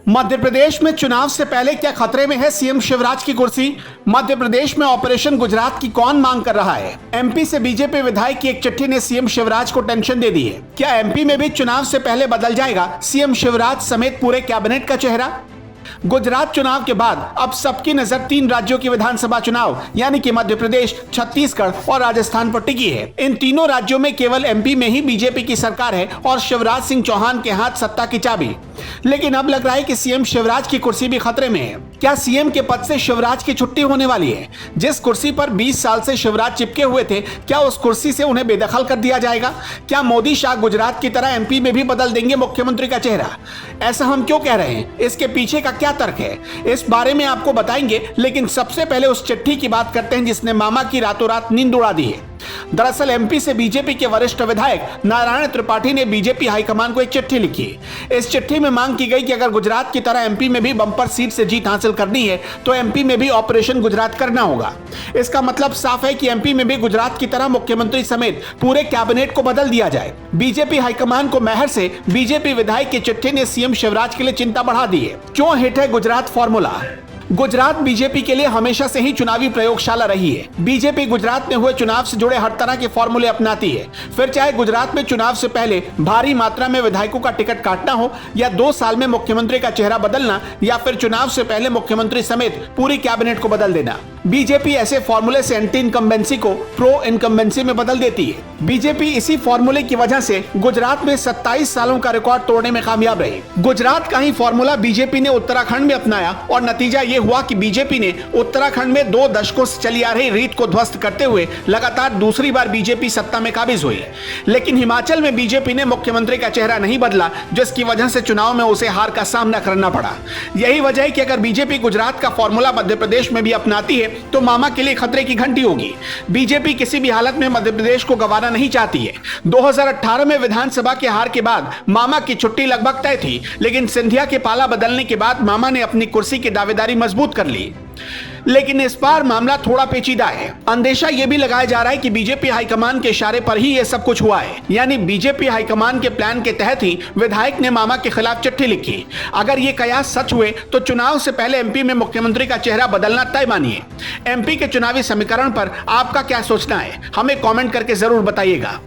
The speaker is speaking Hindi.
मध्य प्रदेश में चुनाव से पहले क्या खतरे में है सीएम शिवराज की कुर्सी? मध्य प्रदेश में ऑपरेशन गुजरात की कौन मांग कर रहा है? एमपी से बीजेपी विधायक की एक चिट्ठी ने सीएम शिवराज को टेंशन दे दी है। क्या एमपी में भी चुनाव से पहले बदल जाएगा सीएम शिवराज समेत पूरे कैबिनेट का चेहरा? गुजरात चुनाव के बाद अब सबकी नजर 3 राज्यों की विधानसभा चुनाव यानी कि मध्य प्रदेश, छत्तीसगढ़ और राजस्थान पर टिकी है। इन तीनों राज्यों में केवल एमपी में ही बीजेपी की सरकार है और शिवराज सिंह चौहान के हाथ सत्ता की चाबी। लेकिन अब लग रहा है कि सीएम शिवराज की कुर्सी भी खतरे में है। क्या सीएम के पद से शिवराज की छुट्टी होने वाली है? जिस कुर्सी पर 20 साल से शिवराज चिपके हुए थे, क्या उस कुर्सी से उन्हें बेदखल कर दिया जाएगा? क्या मोदी शाह गुजरात की तरह एमपी में भी बदल देंगे मुख्यमंत्री का चेहरा? ऐसा हम क्यों कह रहे हैं? इसके पीछे का क्या तर्क है, इस बारे में आपको बताएंगे। लेकिन सबसे पहले उस चिट्ठी की बात करते हैं जिसने मामा की रातों रात नींद उड़ा दी है। दरअसल एमपी से बीजेपी के वरिष्ठ विधायक नारायण त्रिपाठी ने बीजेपी हाईकमान को एक चिट्ठी लिखी। इस चिट्ठी में मांग की गई कि अगर गुजरात की तरह एमपी में भी बम्पर सीट से जीत हासिल करनी है तो एमपी में भी ऑपरेशन गुजरात करना होगा। इसका मतलब साफ है कि एमपी में भी गुजरात की तरह मुख्यमंत्री समेत पूरे कैबिनेट को बदल दिया जाए। बीजेपी हाईकमान को महर से बीजेपी विधायक की चिट्ठी ने सीएम शिवराज के लिए चिंता बढ़ा दी है। क्यों हिट है गुजरात फॉर्मूला? गुजरात बीजेपी के लिए हमेशा से ही चुनावी प्रयोगशाला रही है। बीजेपी गुजरात में हुए चुनाव से जुड़े हर तरह के फॉर्मूले अपनाती है। फिर चाहे गुजरात में चुनाव से पहले भारी मात्रा में विधायकों का टिकट काटना हो, या 2 साल में मुख्यमंत्री का चेहरा बदलना, या फिर चुनाव से पहले मुख्यमंत्री समेत पूरी कैबिनेट को बदल देना। बीजेपी ऐसे फॉर्मूले से एंटी इनकम्बेंसी को प्रो इनकम्बेंसी में बदल देती है। बीजेपी इसी फॉर्मूले की वजह से गुजरात में 27 सालों का रिकॉर्ड तोड़ने में कामयाब रही। गुजरात का ही फॉर्मूला बीजेपी ने उत्तराखंड में अपनाया और नतीजा ये हुआ कि बीजेपी ने उत्तराखंड में 2 दशकों से चली आ रही रीत को ध्वस्त करते हुए लगातार दूसरी बार बीजेपी सत्ता में काबिज हुई। लेकिन हिमाचल में बीजेपी ने मुख्यमंत्री का चेहरा नहीं बदला, जिसकी वजह से चुनाव में उसे हार का सामना करना पड़ा। यही वजह है कि अगर बीजेपी गुजरात का फॉर्मूला मध्य प्रदेश में भी अपनाती है तो मामा के लिए खतरे की घंटी होगी। बीजेपी किसी भी हालत में मध्य प्रदेश को गंवाना नहीं चाहती है। 2018 में विधानसभा के हार के बाद मामा की छुट्टी लगभग तय थी, लेकिन सिंधिया के पाला बदलने के बाद मामा ने अपनी कुर्सी की दावेदारी मजबूत कर ली। लेकिन इस बार मामला थोड़ा पेचीदा है। अंदेशा यह भी लगाया जा रहा है कि बीजेपी हाईकमान के इशारे पर ही यह सब कुछ हुआ है, यानी बीजेपी हाईकमान के प्लान के तहत ही विधायक ने मामा के खिलाफ चिट्ठी लिखी। अगर ये कयास सच हुए तो चुनाव से पहले एमपी में मुख्यमंत्री का चेहरा बदलना तय मानिए। एमपी के चुनावी समीकरण पर आपका क्या सोचना है, हमें कमेंट करके जरूर बताइएगा।